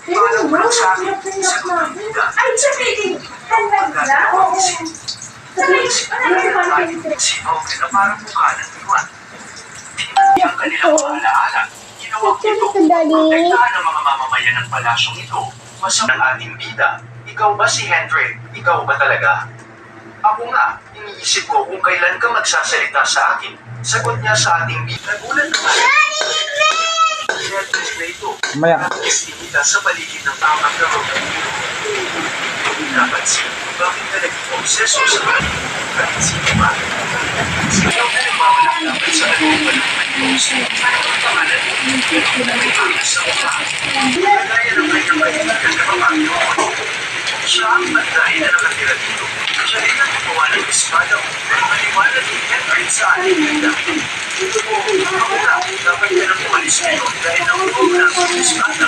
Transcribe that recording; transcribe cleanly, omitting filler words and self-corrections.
Paalam mo lang sa akin, sagot ng bida. Ay, sabihin! Handbag na? Oo. Sino na parang mukha ng iwan. Hindi ang kanilang mga alaala. Ginawang ito, protektahan ng mga mamamayan ng palasyong ito. Masama ng ating bida. Ikaw ba si Hendrik? Ikaw ba talaga? Ako nga, iniisip ko kung kailan ka magsasalita sa akin. Sagot niya sa ating bida. Nagulat naman. Hendrik na ito. Nakikita sa paligid ng tamang gawin. Napansin, bakit ka naging obseso sa mga kahit sino ba? Sino ka nagmamalakalaban sa kalooban ng Diyos? Ano ang pangalan mo? Nagpapangas sa mukha. Nagaya ng kanyang kaibigan na Panginoon. Siya ang magdahin na nakatira dito. Siya rin ang gumawa ng espada upang maliwanag ni Henry sa ating bida. Ako na, dapat ka nang umalis dito dahil nakuha mo na ang espada.